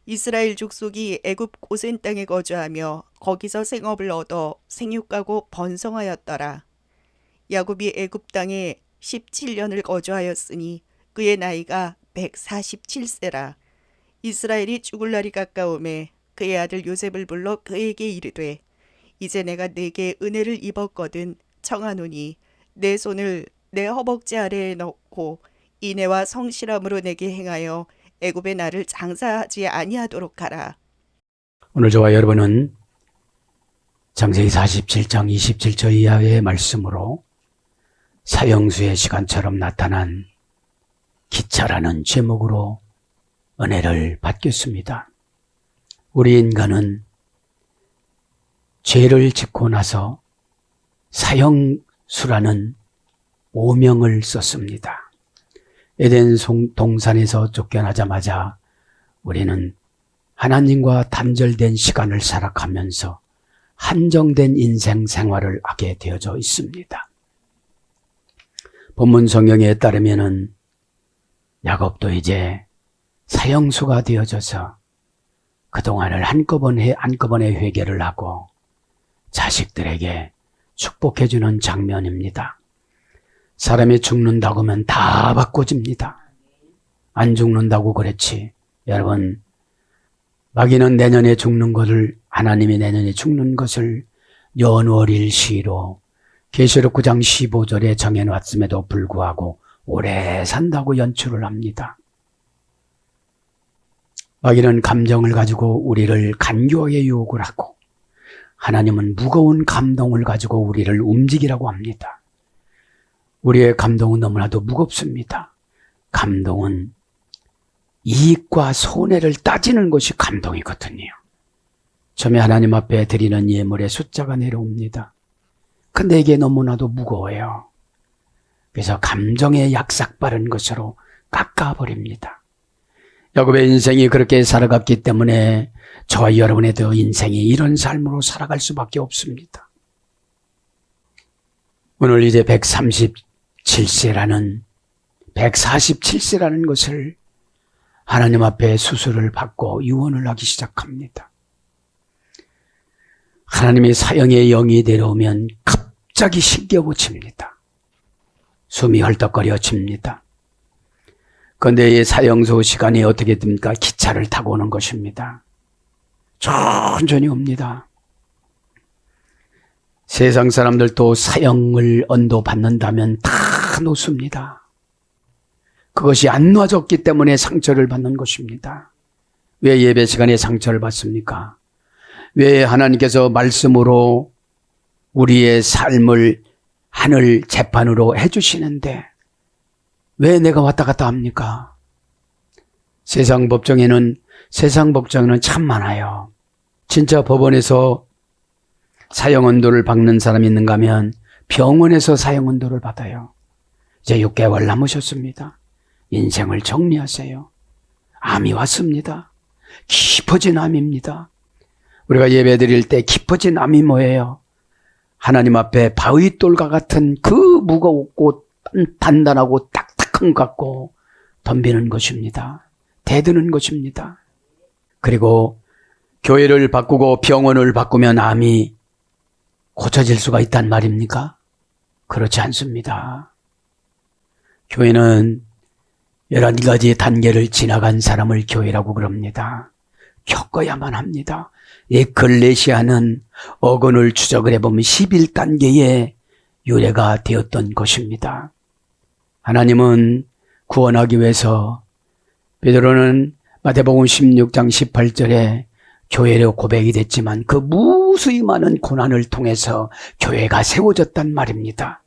이스라엘 족속이 애굽 고센 땅에 거주하며 거기서 생업을 얻어 생육하고 번성하였더라. 야곱이 애굽 땅에 17년을 거주하였으니 그의 나이가 147세라. 이스라엘이 죽을 날이 가까우매 그의 아들 요셉을 불러 그에게 이르되 이제 내가 네게 은혜를 입었거든 청하노니 내 손을 내 허벅지 아래에 넣고 인애와 성실함으로 내게 행하여 애굽의 나를 장사하지 아니하도록 하라. 오늘 저와 여러분은 창세기 47장 27절 이하의 말씀으로 사형수의 시간처럼 나타난 기차라는 제목으로 은혜를 받겠습니다. 우리 인간은 죄를 짓고 나서 사형수라는 오명을 썼습니다. 에덴 동산에서 쫓겨나자마자 우리는 하나님과 단절된 시간을 살아가면서 한정된 인생 생활을 하게 되어져 있습니다. 본문 성경에 따르면은 야곱도 이제 사형수가 되어져서 그동안을 한꺼번에 회개를 하고 자식들에게 축복해주는 장면입니다. 사람이 죽는다고 하면 다 바꿔집니다. 안 죽는다고 그랬지. 여러분, 마귀는 내년에 죽는 것을, 하나님이 내년에 죽는 것을 연월일 시로 계시록 9장 15절에 정해놨음에도 불구하고 오래 산다고 연출을 합니다. 마귀는 감정을 가지고 우리를 간교하게 유혹을 하고, 하나님은 무거운 감동을 가지고 우리를 움직이라고 합니다. 우리의 감동은 너무나도 무겁습니다. 감동은 이익과 손해를 따지는 것이 감동이거든요. 처음에 하나님 앞에 드리는 예물의 숫자가 내려옵니다. 근데 이게 너무나도 무거워요. 그래서 감정에 약삭바른 것으로 깎아버립니다. 야곱의 인생이 그렇게 살아갔기 때문에 저와 여러분의도 인생이 이런 삶으로 살아갈 수밖에 없습니다. 오늘 이제 147세라는 것을 하나님 앞에 수술을 받고 유언을 하기 시작합니다. 하나님의 사형의 영이 내려오면 갑자기 신겨고칩니다. 숨이 헐떡거려집니다. 그런데 이 사형수 시간이 어떻게 됩니까? 기차를 타고 오는 것입니다. 천천히 옵니다. 세상 사람들도 사형을 언도받는다면 다 놓습니다. 그것이 안 놔졌기 때문에 상처를 받는 것입니다. 왜 예배 시간에 상처를 받습니까? 왜 하나님께서 말씀으로 우리의 삶을 하늘 재판으로 해주시는데 왜 내가 왔다 갔다 합니까? 세상 법정에는 참 많아요. 진짜 법원에서 사형언도를 받는 사람이 있는가 하면 병원에서 사형언도를 받아요. 이제 6개월 남으셨습니다. 인생을 정리하세요. 암이 왔습니다. 깊어진 암입니다. 우리가 예배 드릴 때 깊어진 암이 뭐예요? 하나님 앞에 바위돌과 같은 그 무겁고 단단하고 딱딱한 것 같고 덤비는 것입니다. 대드는 것입니다. 그리고 교회를 바꾸고 병원을 바꾸면 암이 고쳐질 수가 있단 말입니까? 그렇지 않습니다. 교회는 11가지 단계를 지나간 사람을 교회라고 그럽니다. 겪어야만 합니다. 에클레시아는 어근을 추적을 해보면 11단계의 유래가 되었던 것입니다. 하나님은 구원하기 위해서 베드로는 마태복음 16장 18절에 교회로 고백이 됐지만 그 무수히 많은 고난을 통해서 교회가 세워졌단 말입니다.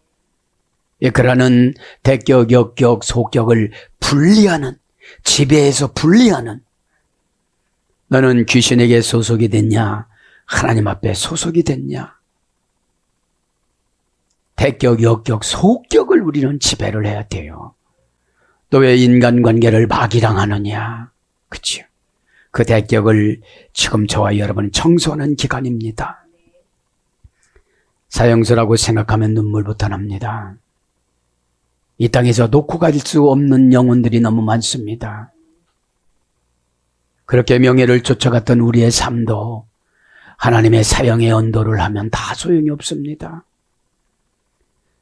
그라는 대격, 역격, 소격을 분리하는, 지배해서 분리하는, 너는 귀신에게 소속이 됐냐? 하나님 앞에 소속이 됐냐? 대격, 역격, 소격을 우리는 지배를 해야 돼요. 또 왜 인간관계를 마귀랑 하느냐? 그치요? 그 대격을 지금 저와 여러분 청소하는 기간입니다. 사형수라고 생각하면 눈물부터 납니다. 이 땅에서 놓고 갈 수 없는 영혼들이 너무 많습니다. 그렇게 명예를 쫓아갔던 우리의 삶도 하나님의 사형의 언도를 하면 다 소용이 없습니다.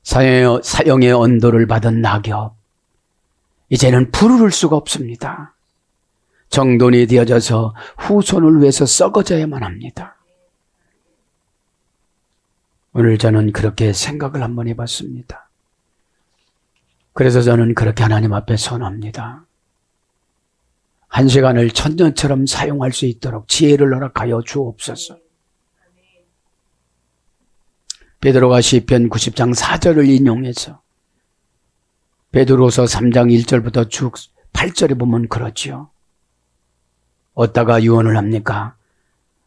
사형의 언도를 받은 낙엽, 이제는 푸르를 수가 없습니다. 정돈이 되어져서 후손을 위해서 썩어져야만 합니다. 오늘 저는 그렇게 생각을 한번 해봤습니다. 그래서 저는 그렇게 하나님 앞에 선합니다. 한 시간을 천년처럼 사용할 수 있도록 지혜를 허락하여 주옵소서. 베드로가 시편 90장 4절을 인용해서 베드로서 3장 1절부터 쭉 8절에 보면 그렇지요. 어디다가 유언을 합니까?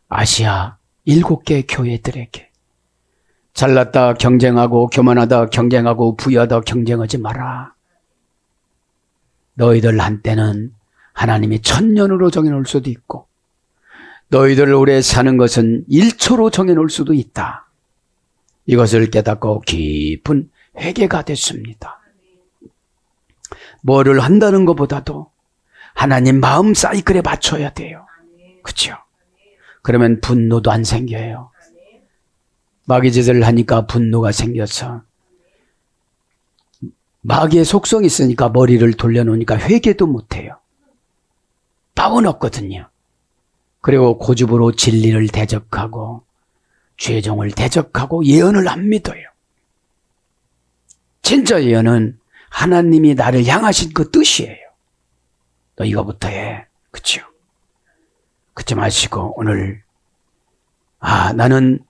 아시아 7개 교회들에게 잘났다 경쟁하고 교만하다 경쟁하고 부유하다 경쟁하지 마라. 너희들 한때는 하나님이 1000년으로 정해놓을 수도 있고 너희들 오래 사는 것은 1초로 정해놓을 수도 있다. 이것을 깨닫고 깊은 회개가 됐습니다. 뭐를 한다는 것보다도 하나님 마음 사이클에 맞춰야 돼요. 그렇죠? 그러면 분노도 안 생겨요. 마귀 짓을 하니까 분노가 생겨서 마귀의 속성이 있으니까 머리를 돌려놓으니까 회개도 못해요. 답은 없거든요. 그리고 고집으로 진리를 대적하고 죄종을 대적하고 예언을 안 믿어요. 진짜 예언은 하나님이 나를 향하신 그 뜻이에요. 너 이거부터 해. 그렇죠? 그렇지 마시고 오늘 나는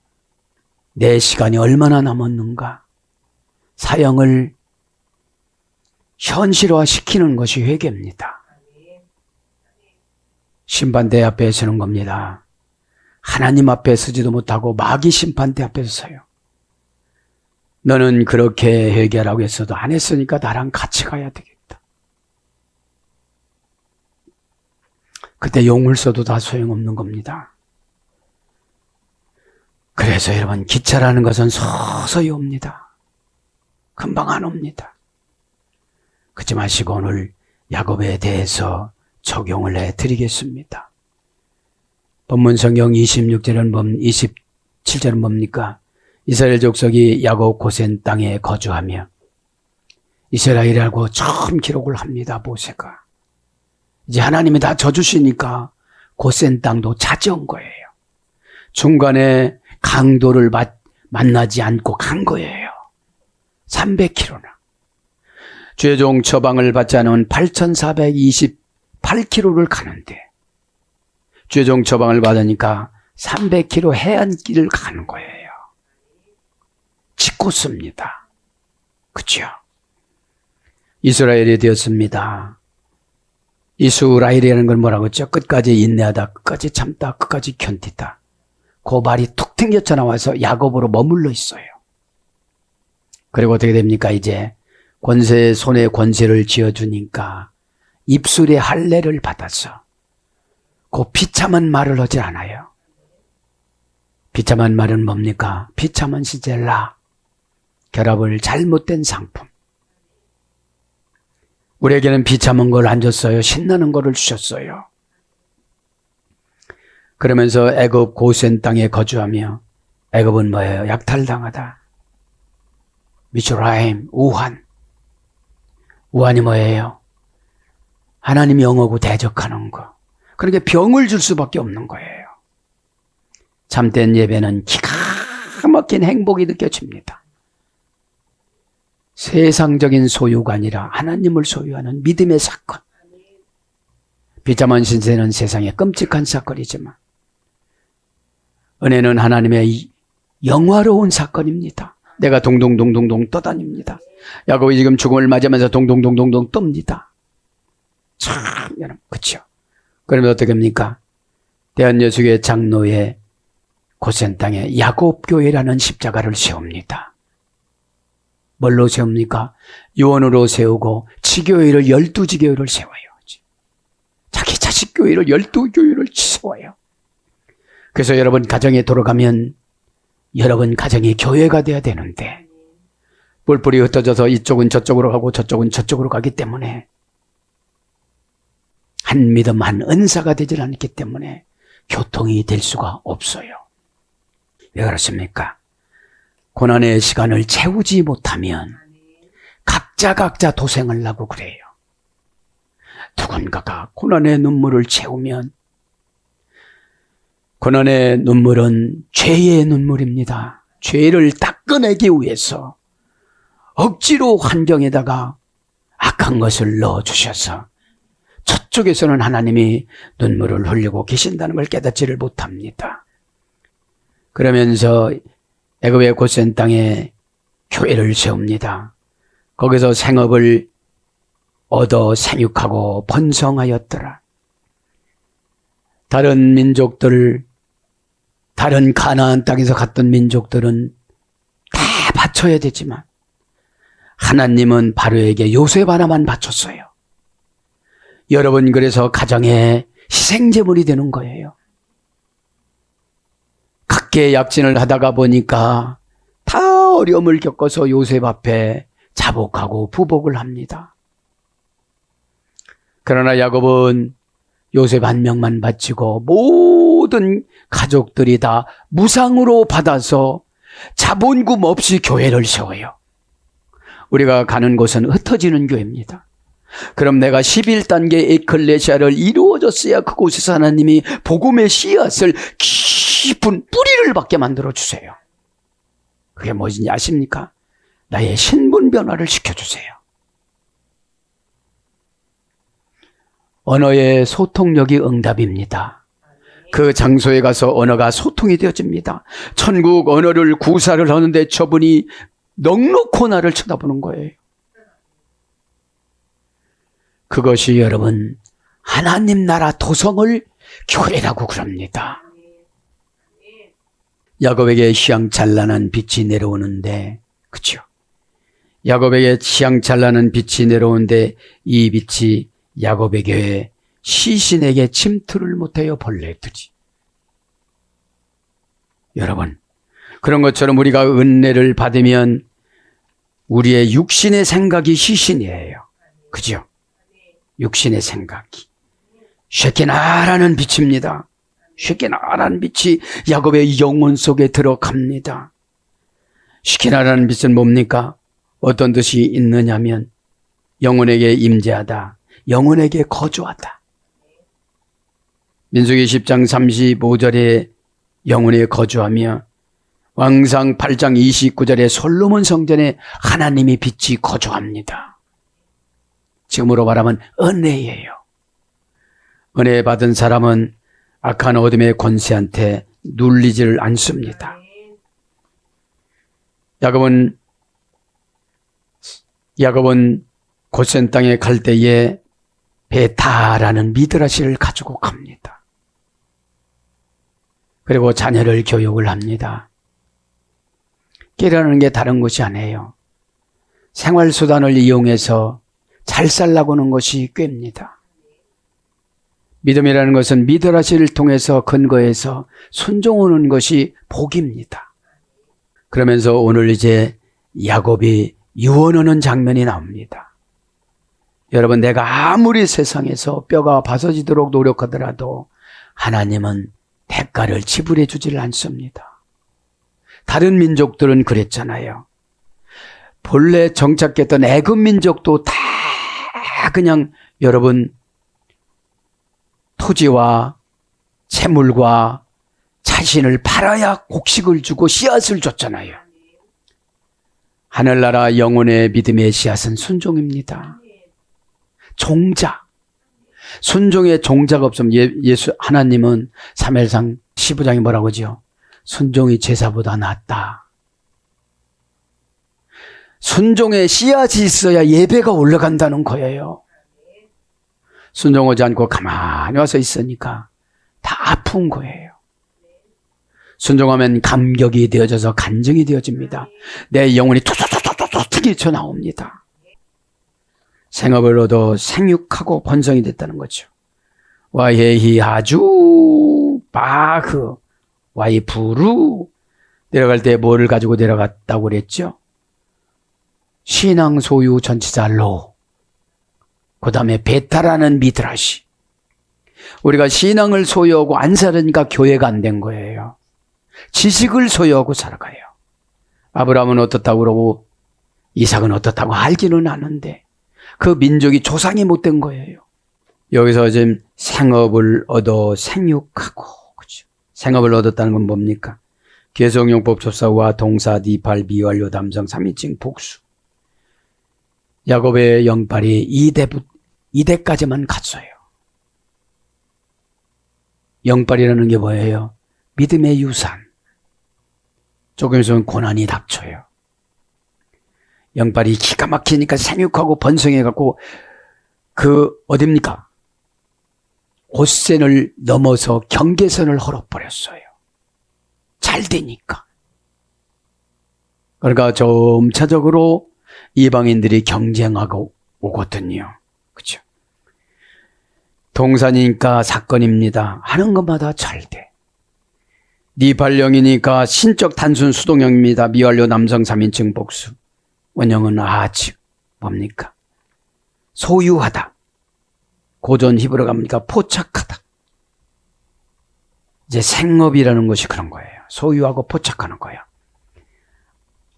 내 시간이 얼마나 남았는가? 사형을 현실화시키는 것이 회개입니다. 심판대 앞에 서는 겁니다. 하나님 앞에 서지도 못하고 마귀 심판대 앞에 서요. 너는 그렇게 회개하라고 했어도 안 했으니까 나랑 같이 가야 되겠다. 그때 용을 써도 다 소용없는 겁니다. 그래서 여러분 기차라는 것은 서서히 옵니다. 금방 안 옵니다. 그렇지 마시고 오늘 야곱에 대해서 적용을 해드리겠습니다. 본문 성경 26절은 27절은 뭡니까? 이스라엘 족속이 야곱 고센 땅에 거주하며 이스라엘이라고 처음 기록을 합니다. 모세가. 이제 하나님이 다 져주시니까 고센 땅도 찾아온 거예요. 중간에 강도를 만나지 않고 간 거예요. 300km나. 최종 처방을 받지 않은 8428km를 가는데 최종 처방을 받으니까 300km 해안길을 가는 거예요. 짓궂습니다. 그렇죠? 이스라엘이 되었습니다. 이스라엘이라는 건 뭐라고 했죠? 끝까지 인내하다, 끝까지 참다, 끝까지 견디다. 그 말이 툭 튕겨 나와서 야곱으로 머물러 있어요. 그리고 어떻게 됩니까? 이제 손에 권세를 쥐어주니까 입술에 할례를 받아서 그 비참한 말을 하지 않아요. 비참한 말은 뭡니까? 비참한 시젤라. 결합을 잘못된 상품. 우리에게는 비참한 걸 안 줬어요. 신나는 거를 주셨어요. 그러면서 애굽 고센 땅에 거주하며 애굽은 뭐예요? 약탈당하다. 미츠라임, 우한. 우한이 뭐예요? 하나님 영어고 대적하는 거. 그러니까 병을 줄 수밖에 없는 거예요. 참된 예배는 기가 막힌 행복이 느껴집니다. 세상적인 소유가 아니라 하나님을 소유하는 믿음의 사건. 비참한 신세는 세상의 끔찍한 사건이지만 은혜는 하나님의 영화로운 사건입니다. 내가 동동동동동 떠다닙니다. 야곱이 지금 죽음을 맞이하면서 동동동동동 뜹니다. 참 여러분 그렇죠? 그러면 어떻게 합니까? 대한여수교회 장로의 고센 땅에 야곱교회라는 십자가를 세웁니다. 뭘로 세웁니까? 유언으로 세우고 지교회를 12지교회를 세워요. 자기 자식 교회를 12교회를 세워요. 그래서 여러분 가정에 돌아가면 여러분 가정이 교회가 돼야 되는데 뿔뿔이 흩어져서 이쪽은 저쪽으로 가고 저쪽은 저쪽으로 가기 때문에 한 믿음 한 은사가 되질 않기 때문에 교통이 될 수가 없어요. 왜 그렇습니까? 고난의 시간을 채우지 못하면 각자 도생을 하고 그래요. 누군가가 고난의 눈물을 채우면 고난의 눈물은 죄의 눈물입니다. 죄를 닦아내기 위해서 억지로 환경에다가 악한 것을 넣어주셔서 저쪽에서는 하나님이 눈물을 흘리고 계신다는 걸 깨닫지를 못합니다. 그러면서 애굽의 고센 땅에 교회를 세웁니다. 거기서 생업을 얻어 생육하고 번성하였더라. 다른 민족들, 다른 가나안 땅에서 갔던 민족들은 다 바쳐야 되지만 하나님은 바로에게 요셉 하나만 바쳤어요. 여러분, 그래서 가정에 희생제물이 되는 거예요. 각계 약진을 하다가 보니까 다 어려움을 겪어서 요셉 앞에 자복하고 부복을 합니다. 그러나 야곱은 요셉 한 명만 바치고 모든 가족들이 다 무상으로 받아서 자본금 없이 교회를 세워요. 우리가 가는 곳은 흩어지는 교회입니다. 그럼 내가 11단계 에클레시아를 이루어졌어야 그곳에서 하나님이 복음의 씨앗을 깊은 뿌리를 받게 만들어주세요. 그게 뭐지 아십니까? 나의 신분 변화를 시켜주세요. 언어의 소통력이 응답입니다. 그 장소에 가서 언어가 소통이 되어집니다. 천국 언어를 구사를 하는데 저분이 넉넉히 나를 쳐다보는 거예요. 그것이 여러분 하나님 나라 도성을 교회라고 그럽니다. 야곱에게 희양찬란한 빛이 내려오는데, 그렇죠? 야곱에게 희양찬란한 빛이 내려오는데 이 빛이 야곱에게 시신에게 침투를 못해요. 벌레들이. 여러분, 그런 것처럼 우리가 은혜를 받으면 우리의 육신의 생각이 시신이에요. 그죠? 육신의 생각이. 쉐키나라는 빛입니다. 쉐키나라는 빛이 야곱의 영혼 속에 들어갑니다. 쉐키나라는 빛은 뭡니까? 어떤 뜻이 있느냐면 영혼에게 임재하다, 영혼에게 거주하다. 민수기 10장 35절에 영혼에 거주하며 왕상 8장 29절에 솔로몬 성전에 하나님이 빛이 거주합니다. 지금으로 말하면 은혜예요. 은혜 받은 사람은 악한 어둠의 권세한테 눌리지를 않습니다. 야곱은 고센 땅에 갈 때에 베타라는 미드라시를 가지고 갑니다. 그리고 자녀를 교육을 합니다. 깨라는 게 다른 것이 아니에요. 생활수단을 이용해서 잘 살라고 하는 것이 꾀입니다. 믿음이라는 것은 미드라시를 통해서 근거해서 순종하는 것이 복입니다. 그러면서 오늘 이제 야곱이 유언하는 장면이 나옵니다. 여러분, 내가 아무리 세상에서 뼈가 벗어지도록 노력하더라도 하나님은 대가를 지불해 주지를 않습니다. 다른 민족들은 그랬잖아요. 본래 정착했던 애굽 민족도 다 그냥 여러분 토지와 채물과 자신을 팔아야 곡식을 주고 씨앗을 줬잖아요. 하늘나라 영혼의 믿음의 씨앗은 순종입니다. 종자. 순종의 종자가 없으면 하나님은 사무엘상 15장이 뭐라고 하죠? 순종이 제사보다 낫다. 순종의 씨앗이 있어야 예배가 올라간다는 거예요. 순종하지 않고 가만히 와서 있으니까 다 아픈 거예요. 순종하면 감격이 되어져서 간증이 되어집니다. 내 영혼이 툭툭툭툭툭 튀겨 나옵니다. 생업을 얻어 생육하고 번성이 됐다는 거죠. 와예히 아주 바흐 와이프루 내려갈 때 뭐를 가지고 내려갔다고 그랬죠? 신앙 소유 전치자 로, 그 다음에 베타라는 미드라시, 우리가 신앙을 소유하고 안 살으니까 교회가 안 된 거예요. 지식을 소유하고 살아가요. 아브라함은 어떻다고 그러고 이삭은 어떻다고 알지는 않은데 그 민족이 조상이 못된 거예요. 여기서 지금 생업을 얻어 생육하고, 그죠? 생업을 얻었다는 건 뭡니까? 계속용법 접사와 동사 니팔 미완료 담성 3인칭 복수. 야곱의 영빨이 2대까지만 갔어요. 영빨이라는 게 뭐예요? 믿음의 유산. 조금 있으면 고난이 닥쳐요. 영빨이 기가 막히니까 생육하고 번성해갖고 어딥니까? 곳센을 넘어서 경계선을 헐어버렸어요. 잘 되니까. 그러니까 점차적으로 이방인들이 경쟁하고 오거든요. 그렇죠? 동산이니까 사건입니다. 하는 것마다 잘 돼. 니발령이니까 신적 단순 수동형입니다. 미완료 남성 3인칭 복수. 원형은 아치. 뭡니까? 소유하다. 고전 히브리어 가니까 포착하다. 이제 생업이라는 것이 그런 거예요. 소유하고 포착하는 거예요.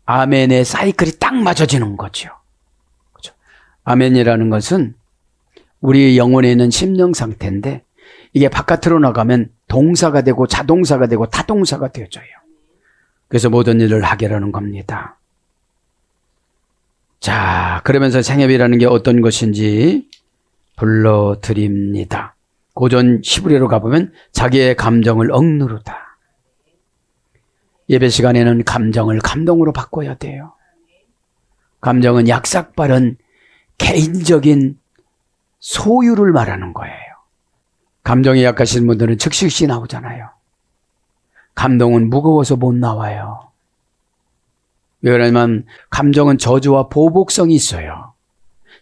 아멘의 사이클이 딱 맞아지는 거죠. 그렇죠? 아멘이라는 것은 우리 영혼에 있는 심령 상태인데 이게 바깥으로 나가면 동사가 되고 자동사가 되고 타동사가 되어져요. 그래서 모든 일을 하게 하는 겁니다. 자, 그러면서 생업이라는 게 어떤 것인지 불러드립니다. 고전 히브리어로 가보면 자기의 감정을 억누르다. 예배 시간에는 감정을 감동으로 바꿔야 돼요. 감정은 약삭빠른 개인적인 소유를 말하는 거예요. 감정이 약하신 분들은 즉시 나오잖아요. 감동은 무거워서 못 나와요. 왜냐하면 감정은 저주와 보복성이 있어요.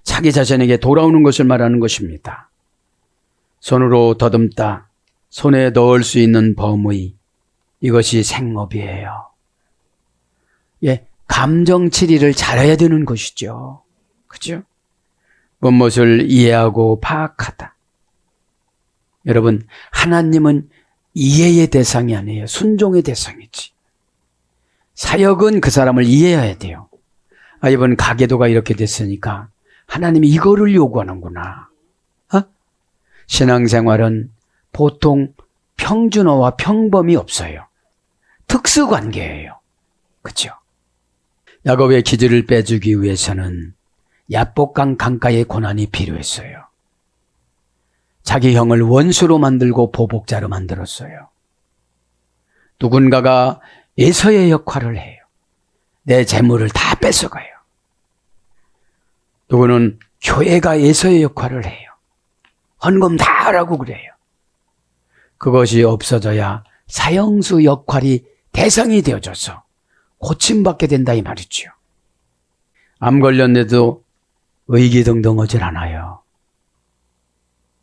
자기 자신에게 돌아오는 것을 말하는 것입니다. 손으로 더듬다, 손에 넣을 수 있는 범의, 이것이 생업이에요. 예, 감정 치리를 잘해야 되는 것이죠. 그죠? 무엇을 이해하고 파악하다. 여러분, 하나님은 이해의 대상이 아니에요. 순종의 대상이지. 사역은 그 사람을 이해해야 돼요. 아, 이번 가계도가 이렇게 됐으니까 하나님이 이거를 요구하는구나. 신앙생활은 보통 평준어와 평범이 없어요. 특수관계예요. 그렇죠? 야곱의 기질을 빼주기 위해서는 야복강 강가의 고난이 필요했어요. 자기 형을 원수로 만들고 보복자로 만들었어요. 누군가가 에서의 역할을 해요. 내 재물을 다 뺏어가요. 누구는 교회가 에서의 역할을 해요. 헌금 다 하라고 그래요. 그것이 없어져야 사형수 역할이 대상이 되어져서 고침받게 된다 이 말이죠. 암 걸렸는데도 의기등등하질 않아요.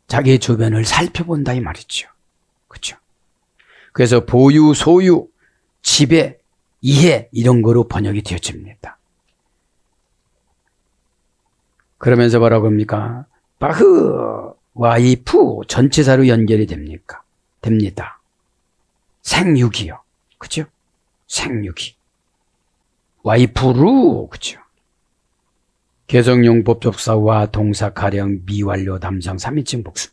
자기 주변을 살펴본다 이 말이죠. 그렇죠? 그래서 보유, 소유, 지배, 이해 이런 거로 번역이 되어집니다. 그러면서 뭐라고 합니까? 바흐, 와이프 전치사로 연결이 됩니까? 됩니다. 생육이요. 그죠? 생육이. 와이프루, 그죠? 개성용법 접사와 동사 가령 미완료 담상 3인칭 복수.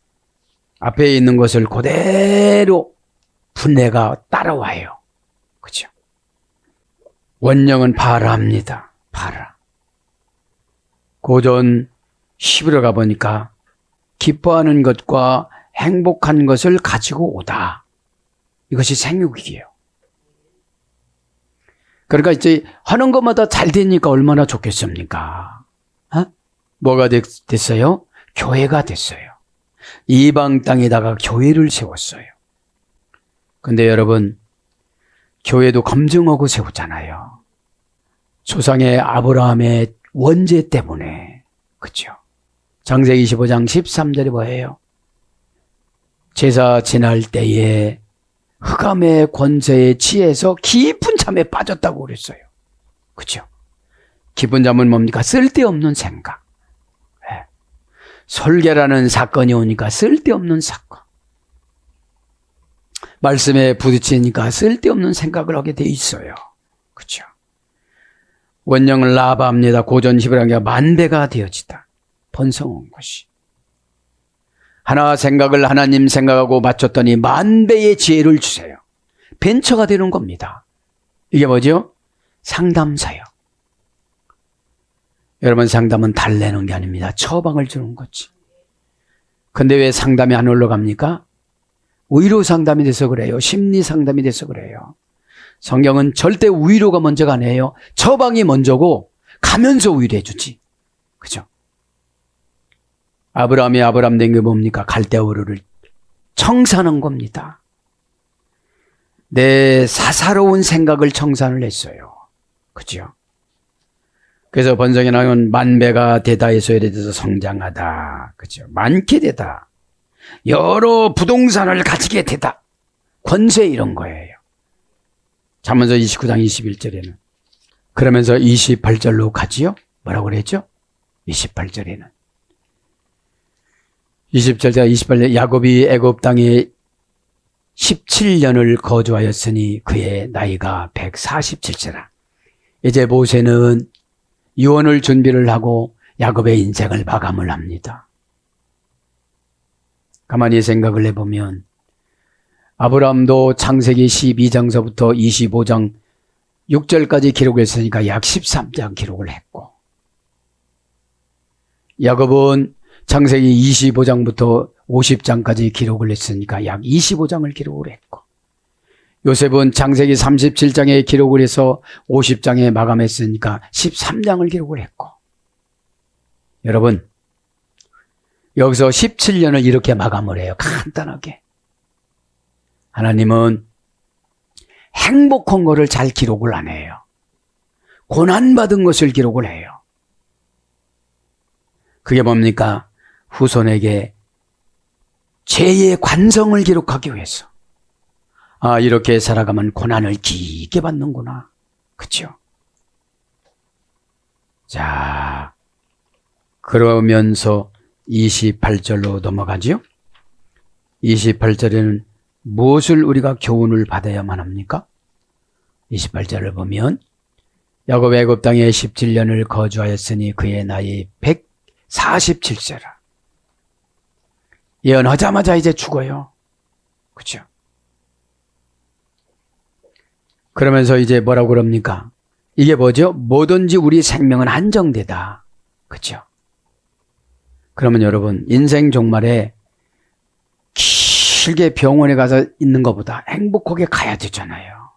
앞에 있는 것을 그대로 분해가 따라와요. 그죠? 원령은 바라입니다. 바라. 고전 히브리어 가보니까 기뻐하는 것과 행복한 것을 가지고 오다. 이것이 생육이에요. 그러니까 이제 하는 것마다 잘 되니까 얼마나 좋겠습니까? 뭐가 됐어요? 교회가 됐어요. 이방 땅에다가 교회를 세웠어요. 근데 여러분, 교회도 검증하고 세우잖아요. 조상의 아브라함의 원죄 때문에. 그렇죠? 창세기 25장 13절이 뭐예요? 제사 지날 때에 흑암의 권세에 취해서 깊은 잠에 빠졌다고 그랬어요. 그렇죠? 깊은 잠은 뭡니까? 쓸데없는 생각. 설계라는 사건이 오니까 쓸데없는 사건. 말씀에 부딪히니까 쓸데없는 생각을 하게 돼 있어요. 그렇죠? 원령을 라바합니다. 고전 히브리어가 만배가 되어지다. 번성한 것이. 하나 생각을 하나님 생각하고 맞췄더니 만배의 지혜를 주세요. 벤처가 되는 겁니다. 이게 뭐죠? 상담사요. 여러분, 상담은 달래는 게 아닙니다. 처방을 주는 거지. 근데 왜 상담이 안 올라갑니까? 위로 상담이 돼서 그래요. 심리 상담이 돼서 그래요. 성경은 절대 위로가 먼저가 아니에요. 처방이 먼저고 가면서 위로해 주지. 그죠? 아브라함이 아브라함 된 게 뭡니까? 갈대우르를 청산한 겁니다. 내 사사로운 생각을 청산을 했어요. 그죠? 그래서 번성에 나오면 만배가 되다 해서 예를 들어서 성장하다. 그죠? 많게 되다. 여러 부동산을 가지게 되다. 권세 이런 거예요. 잠언서 29장 21절에는. 그러면서 28절로 가지요? 뭐라고 그랬죠? 28절에는. 20절과 28절 야곱이 애굽 땅에 17년을 거주하였으니 그의 나이가 147세라. 이제 모세는 유언을 준비를 하고 야곱의 인생을 마감을 합니다. 가만히 생각을 해보면 아브라함도 창세기 12장서부터 25장 6절까지 기록했으니까 약 13장 기록을 했고, 야곱은 창세기 25장부터 50장까지 기록을 했으니까 약 25장을 기록을 했고, 요셉은 창세기 37장에 기록을 해서 50장에 마감했으니까 13장을 기록을 했고, 여러분 여기서 17년을 이렇게 마감을 해요. 간단하게. 하나님은 행복한 거를 잘 기록을 안 해요. 고난받은 것을 기록을 해요. 그게 뭡니까? 후손에게 죄의 관성을 기록하기 위해서. 아, 이렇게 살아가면 고난을 깊게 받는구나. 그렇죠? 자, 그러면서 28절로 넘어가지요. 28절에는 무엇을 우리가 교훈을 받아야만 합니까? 28절을 보면 야곱 애굽 땅에 17년을 거주하였으니 그의 나이 147세라. 예언하자마자 이제 죽어요. 그렇죠? 그러면서 이제 뭐라고 그럽니까? 이게 뭐죠? 뭐든지 우리 생명은 한정되다. 그렇죠? 그러면 여러분, 인생 종말에 길게 병원에 가서 있는 것보다 행복하게 가야 되잖아요.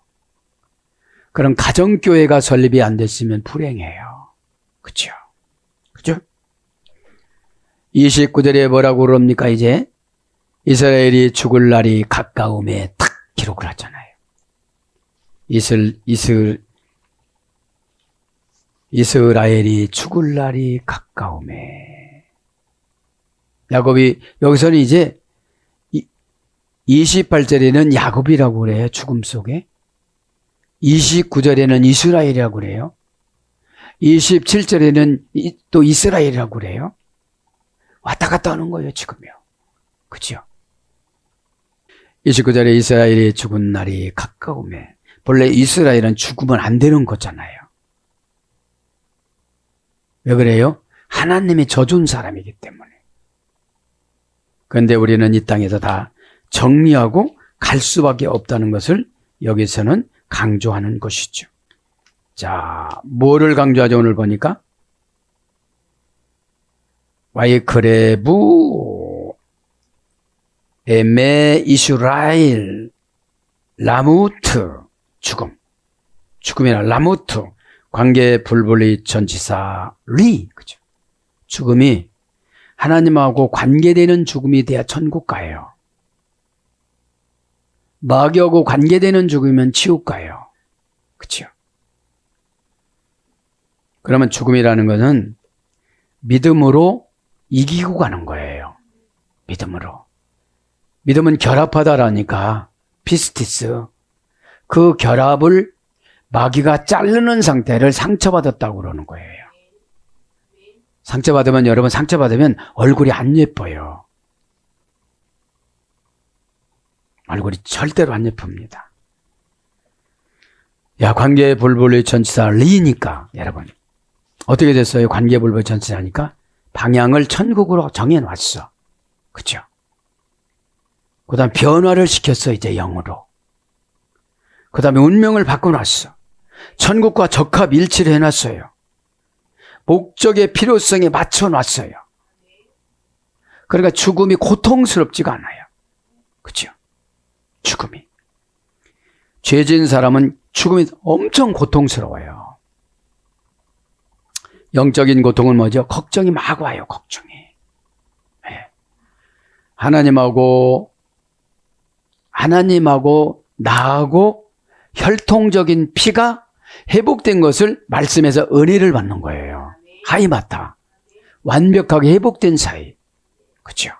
그럼 가정교회가 설립이 안 됐으면 불행해요. 그렇죠? 그죠? 29절에 뭐라고 그럽니까? 이제 이스라엘이 죽을 날이 가까움에 딱 기록을 하잖아요. 이스라엘이 죽을 날이 가까움에. 야곱이, 여기서는 이제 28절에는 야곱이라고 그래요. 죽음 속에. 29절에는 이스라엘이라고 그래요. 27절에는 또 이스라엘이라고 그래요. 왔다 갔다 하는 거예요, 지금요. 그죠? 29절에 이스라엘이 죽은 날이 가까움에. 본래 이스라엘은 죽으면 안 되는 거잖아요. 왜 그래요? 하나님이 져준 사람이기 때문에. 그런데 우리는 이 땅에서 다 정리하고 갈 수밖에 없다는 것을 여기서는 강조하는 것이죠. 자, 뭐를 강조하죠? 오늘 보니까 와이크레부 에메 이스라엘 라무트 죽음이나 라무트 관계 불분리 전치사 리. 그죠? 죽음이 하나님하고 관계되는 죽음이 돼야 천국 가요. 마귀하고 관계되는 죽으면 지옥 가요. 그렇죠? 그러면 죽음이라는 것은 믿음으로 이기고 가는 거예요. 믿음으로. 믿음은 결합하다라니까 피스티스. 그 결합을 마귀가 자르는 상태를 상처받았다고 그러는 거예요. 상처받으면 여러분 상처받으면 얼굴이 안 예뻐요. 얼굴이 절대로 안 예쁩니다. 야, 관계불분의 전치사 리니까 여러분 어떻게 됐어요? 관계불분의 전치사니까 방향을 천국으로 정해놨어. 그죠? 그 다음 변화를 시켰어. 이제 영으로. 그 다음에 운명을 바꿔놨어. 천국과 적합 일치를 해놨어요. 목적의 필요성에 맞춰놨어요. 그러니까 죽음이 고통스럽지가 않아요. 그죠? 죽음이. 죄진 사람은 죽음이 엄청 고통스러워요. 영적인 고통은 뭐죠? 걱정이 막 와요. 걱정이. 네. 하나님하고 나하고 혈통적인 피가 회복된 것을 말씀에서 은혜를 받는 거예요. 하이마타. 완벽하게 회복된 사이. 그렇죠?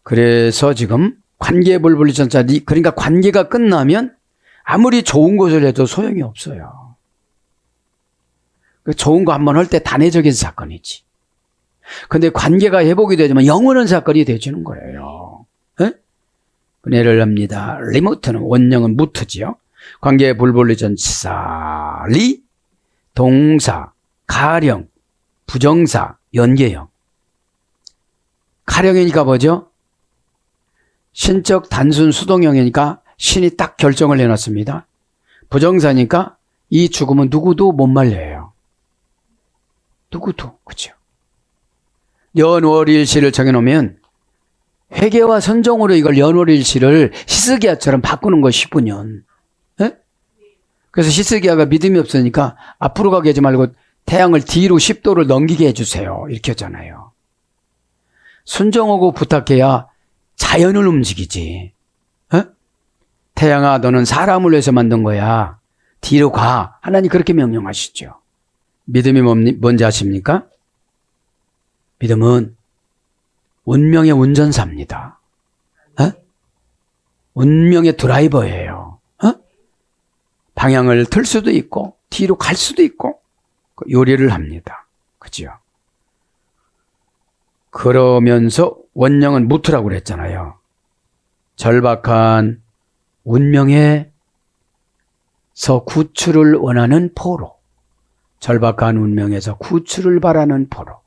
그래서 지금 관계불분의 전치사 그러니까 관계가 끝나면 아무리 좋은 것을 해도 소용이 없어요. 좋은 거 한번 할 때 단회적인 사건이지. 근데 관계가 회복이 되지만 영원한 사건이 되어지는 거예요. 네? 은혜를 합니다. 리모트는 원형은 무트지요. 관계불분의 전치사 리, 동사, 가령, 부정사, 연계형. 가령이니까 뭐죠? 신적 단순 수동형이니까 신이 딱 결정을 해놨습니다. 부정사니까 이 죽음은 누구도 못 말려요. 누구도. 그죠? 연월일시를 정해놓으면 회개와 선정으로 이걸 연월일시를 히스기야처럼 바꾸는 거 15년. 네? 그래서 히스기야가 믿음이 없으니까 앞으로 가게 하지 말고 태양을 뒤로 10도를 넘기게 해주세요. 이렇게 하잖아요. 순종하고 부탁해야 자연을 움직이지. 어? 태양아, 너는 사람을 위해서 만든 거야. 뒤로 가. 하나님 그렇게 명령하시죠. 믿음이 뭔지 아십니까? 믿음은 운명의 운전사입니다. 어? 운명의 드라이버예요. 어? 방향을 틀 수도 있고 뒤로 갈 수도 있고 요리를 합니다. 그죠? 그러면서 원령은 무트라고 그랬잖아요. 절박한 운명에서 구출을 원하는 포로. 절박한 운명에서 구출을 바라는 포로.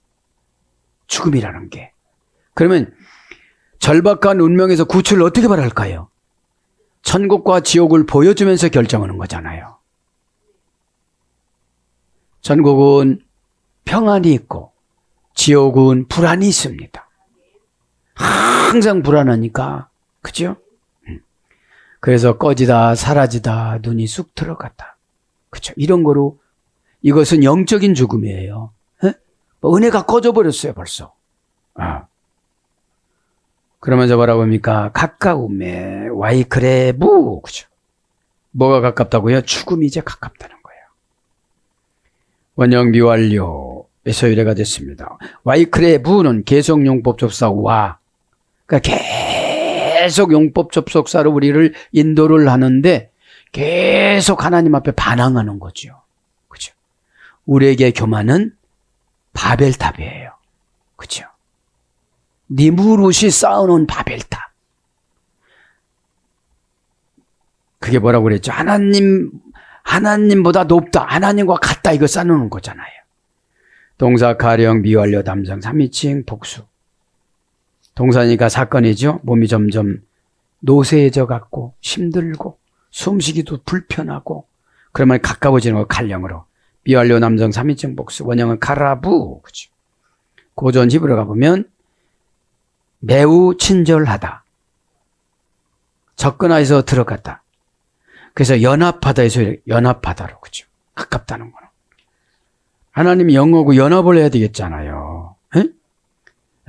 죽음이라는 게. 그러면 절박한 운명에서 구출을 어떻게 바랄까요? 천국과 지옥을 보여주면서 결정하는 거잖아요. 천국은 평안이 있고 지옥은 불안이 있습니다. 항상 불안하니까. 그죠? 그래서 꺼지다 사라지다 눈이 쑥 들어갔다. 그죠? 이런 거로 이것은 영적인 죽음이에요. 뭐 은혜가 꺼져버렸어요 벌써. 그러면서 뭐라고 합니까? 가까움에 와이크레부. 그죠? 뭐가 가깝다고요? 죽음이 이제 가깝다는 거예요. 원형 미완료에서 유래가 됐습니다. 와이크레부는 계속 용법 접사와, 그러니까 계속 용법 접속사로 우리를 인도를 하는데 계속 하나님 앞에 반항하는 거죠. 그죠? 우리에게 교만은 바벨탑이에요. 그죠? 니무롯이 쌓아놓은 바벨탑. 그게 뭐라고 그랬죠? 하나님보다 높다. 하나님과 같다. 이거 쌓아놓은 거잖아요. 동사, 가령, 미완료, 담성, 3인칭, 복수. 동사니까 사건이죠. 몸이 점점 노쇠해져 갖고 힘들고 숨쉬기도 불편하고 그러면 가까워지는 거 갈령으로. 미완료, 남성, 3인칭, 복수. 원형은 카라부. 그죠? 고전 히브리어 가보면 매우 친절하다. 접근해서 들어갔다. 그래서 연합하다에서 연합하다로. 그죠? 가깝다는 거는. 하나님이 영하고 연합을 해야 되겠잖아요.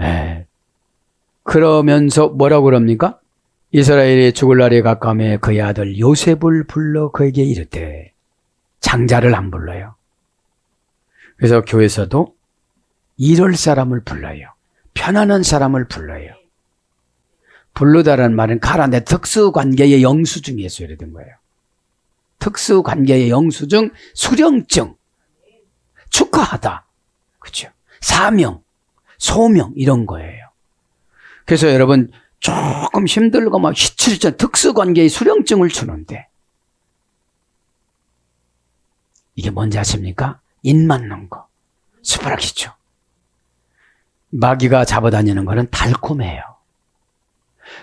에? 그러면서 뭐라고 그럽니까? 이스라엘이 죽을 날이 가까우에 그의 아들 요셉을 불러 그에게 이르되, 장자를 안 불러요. 그래서 교회에서도 이럴 사람을 불러요. 편안한 사람을 불러요. 부르다라는 말은 가라데 특수관계의 영수증에서 유래된 거예요. 특수관계의 영수증, 수령증, 축하하다. 그렇죠? 사명, 소명 이런 거예요. 그래서 여러분 조금 힘들고 막 희칠전 특수관계의 수령증을 주는데 이게 뭔지 아십니까? 인 맞는 거. 수바라기죠. 마귀가 잡아다니는 거는 달콤해요.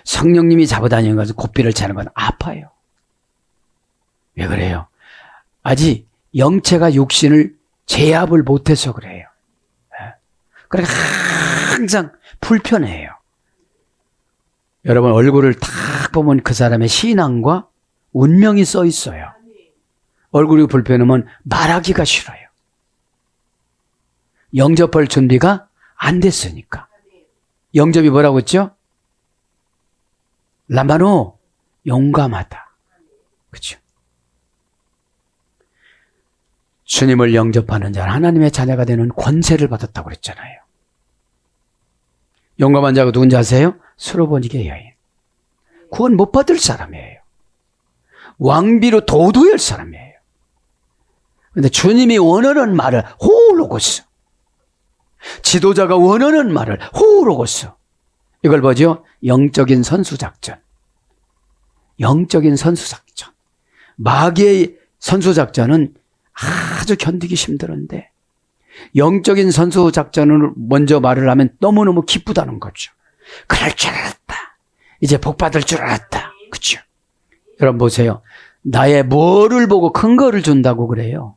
성령님이 잡아다니는 것은 고삐를 차는 건 아파요. 왜 그래요? 아직 영체가 육신을 제압을 못해서 그래요. 그러니까 항상 불편해요. 여러분 얼굴을 딱 보면 그 사람의 신앙과 운명이 써 있어요. 얼굴이 불편하면 말하기가 싫어요. 영접할 준비가 안 됐으니까. 영접이 뭐라고 했죠? 라마노, 용감하다. 그렇죠? 주님을 영접하는 자는 하나님의 자녀가 되는 권세를 받았다고 그랬잖아요. 용감한 자가 누군지 아세요? 수로보니게 여인. 구원 못 받을 사람이에요. 왕비로 도도할 사람이에요. 그런데 주님이 원하는 말을 호로고스. 지도자가 원하는 말을 호로고스. 이걸 뭐죠? 영적인 선수작전. 영적인 선수작전. 마귀의 선수작전은 아주 견디기 힘들은데 영적인 선수작전을 먼저 말을 하면 너무너무 기쁘다는 거죠. 그럴 줄 알았다. 이제 복 받을 줄 알았다. 그렇죠? 여러분 보세요. 나의 뭐를 보고 큰 거를 준다고 그래요.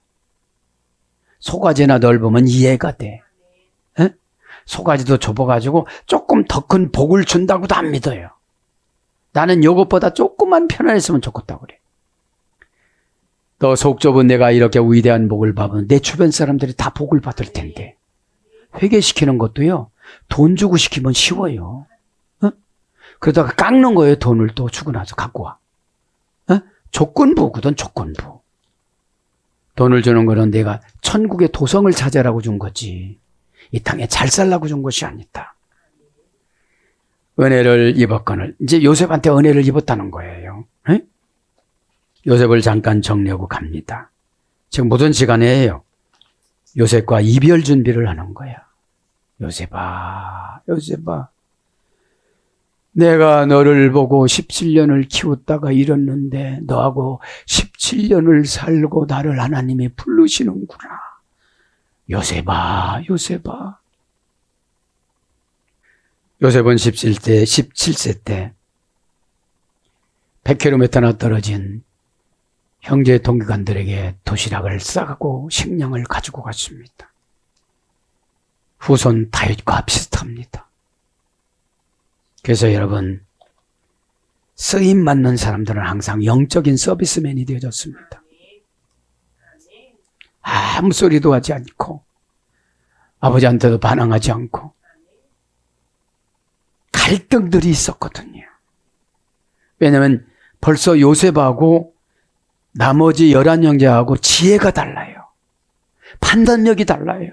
소가지나 넓으면 이해가 돼. 에? 소가지도 좁아가지고 조금 더 큰 복을 준다고도 안 믿어요. 나는 이것보다 조금만 편안했으면 좋겠다고 그래. 너 속 좁은 내가 이렇게 위대한 복을 받으면 내 주변 사람들이 다 복을 받을 텐데. 회개시키는 것도요. 돈 주고 시키면 쉬워요. 어? 그러다가 깎는 거예요. 돈을 또 주고 나서 갖고 와. 어? 조건부거든 조건부. 돈을 주는 거는 내가 천국의 도성을 찾아라고 준 거지. 이 땅에 잘 살라고 준 것이 아니다. 은혜를 입었거늘. 이제 요셉한테 은혜를 입었다는 거예요. 에? 요셉을 잠깐 정리하고 갑니다. 지금 모든 시간에요. 요셉과 이별 준비를 하는 거야. 요셉아, 요셉아. 내가 너를 보고 17년을 키웠다가 잃었는데 너하고 17년을 살고 나를 하나님이 부르시는구나. 요셉아, 요셉아. 요셉은 17세 때 100km나 떨어진 형제 동기관들에게 도시락을 싸가고 식량을 가지고 갔습니다. 후손 다윗과 비슷합니다. 그래서 여러분, 쓰임 맞는 사람들은 항상 영적인 서비스맨이 되어졌습니다. 아무 소리도 하지 않고 아버지한테도 반항하지 않고 갈등들이 있었거든요. 왜냐하면 벌써 요셉하고 나머지 11형제하고 지혜가 달라요. 판단력이 달라요.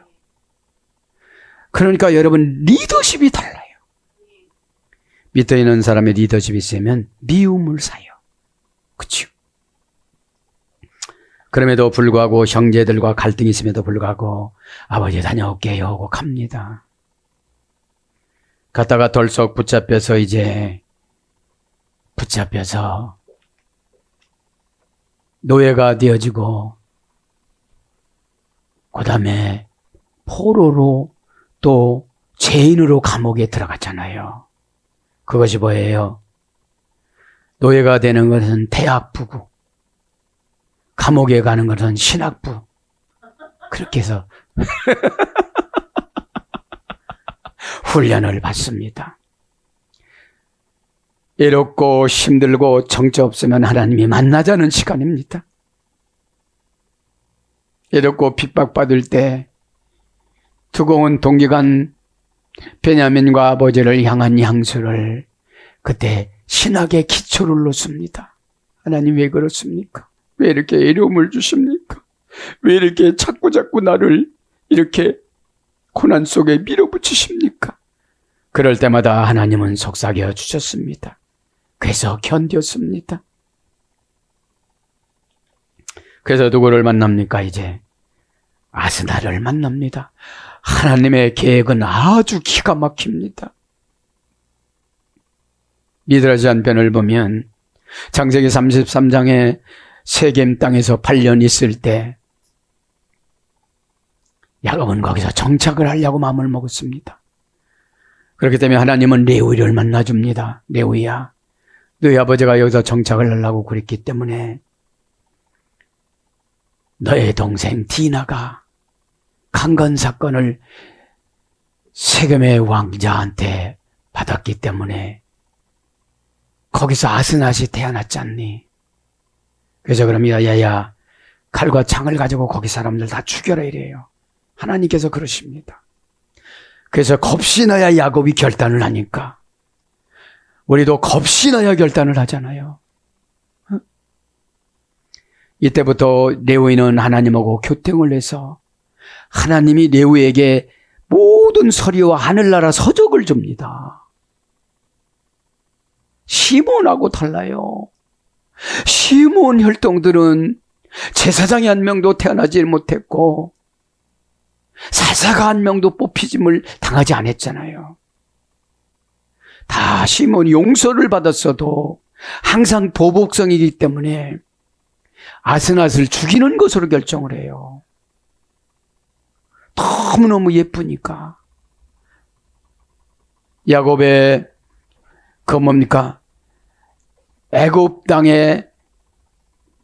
그러니까 여러분 리더십이 달라요. 밑에 있는 사람의 리더십이 있으면 미움을 사요. 그렇죠? 그럼에도 불구하고 형제들과 갈등이 있음에도 불구하고 아버지 다녀올게요 하고 갑니다. 갔다가 덜썩 붙잡혀서 노예가 되어지고 그 다음에 포로로 또 죄인으로 감옥에 들어갔잖아요. 그것이 뭐예요? 노예가 되는 것은 대학부고 감옥에 가는 것은 신학부. 그렇게 해서 훈련을 받습니다. 외롭고 힘들고 정처 없으면 하나님이 만나자는 시간입니다. 외롭고 핍박받을 때 두고온 동기간 베냐민과 아버지를 향한 향수를 그때 신학의 기초를 놓습니다. 하나님 왜 그렇습니까? 왜 이렇게 외로움을 주십니까? 왜 이렇게 자꾸 나를 이렇게 고난 속에 밀어붙이십니까? 그럴 때마다 하나님은 속삭여 주셨습니다. 그래서 견뎠습니다. 그래서 누구를 만납니까? 이제 아스나를 만납니다. 하나님의 계획은 아주 기가 막힙니다. 미드라지 한편을 보면 창세기 33장에 세겜 땅에서 8년 있을 때 야곱은 거기서 정착을 하려고 마음을 먹었습니다. 그렇기 때문에 하나님은 레위를 만나줍니다. 레위야, 너희 아버지가 여기서 정착을 하려고 그랬기 때문에 너의 동생 디나가 강간 사건을 세겜의 왕자한테 받았기 때문에 거기서 아스낫이 태어났지 않니? 그래서 그럽니다. 야야, 칼과 창을 가지고 거기 사람들 다 죽여라 이래요. 하나님께서 그러십니다. 그래서 겁신어야 야곱이 결단을 하니까 우리도 겁신어야 결단을 하잖아요. 이때부터 레위는 하나님하고 교통을 해서 하나님이 레위에게 모든 서리와 하늘나라 서적을 줍니다. 시몬하고 달라요. 시몬 혈통들은 제사장이 한 명도 태어나지 못했고 사사가 한 명도 뽑히짐을 당하지 않았잖아요. 다 시몬이 용서를 받았어도 항상 보복성이기 때문에 아스낫을 죽이는 것으로 결정을 해요. 너무너무 예쁘니까. 야곱의 애굽 땅에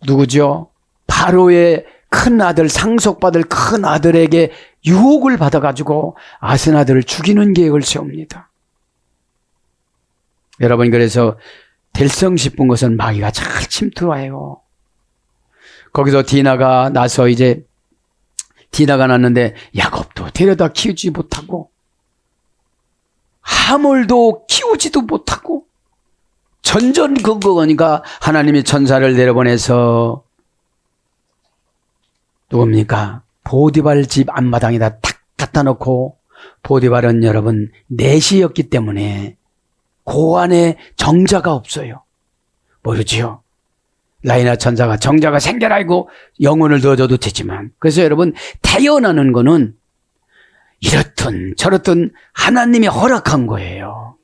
누구죠? 바로의 큰 아들, 상속받을 큰 아들에게 유혹을 받아가지고 아스나들을 죽이는 계획을 세웁니다. 여러분, 그래서 될성 싶은 것은 마귀가 잘 침투해요. 거기서 디나가 나서 이제 디나가 났는데 야곱도 데려다 키우지 못하고 하몰도 키우지도 못하고 전전긍긍하니까 하나님이 천사를 내려보내서 누굽니까? 보디발 집 앞마당에다 탁 갖다 놓고, 보디발은 여러분 내시였기 때문에 그 안에 정자가 없어요. 모르지요? 라이나 천사가 정자가 생겨라 이고 영혼을 넣어줘도 되지만, 그래서 여러분 태어나는 거는 이렇든 저렇든 하나님이 허락한 거예요.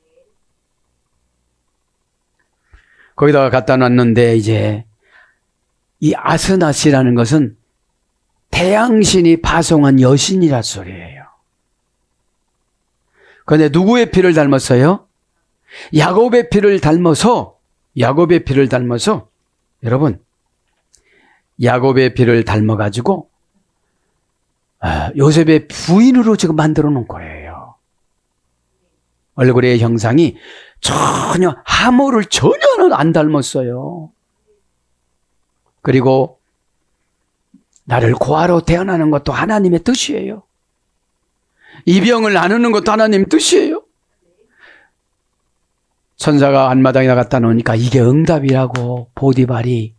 거기다가 갖다 놨는데 이제 이 아스낫이라는 것은 태양신이 파송한 여신이라 소리예요. 그런데 누구의 피를 닮았어요? 야곱의 피를 닮아서 여러분 야곱의 피를 닮아가지고 요셉의 부인으로 지금 만들어 놓은 거예요. 얼굴의 형상이 전혀 하모를 전혀 안 닮았어요. 그리고 나를 고아로 태어나는 것도 하나님의 뜻이에요. 이 병을 나누는 것도 하나님 뜻이에요. 천사가 안마당에 갖다 놓으니까 이게 응답이라고 보디발이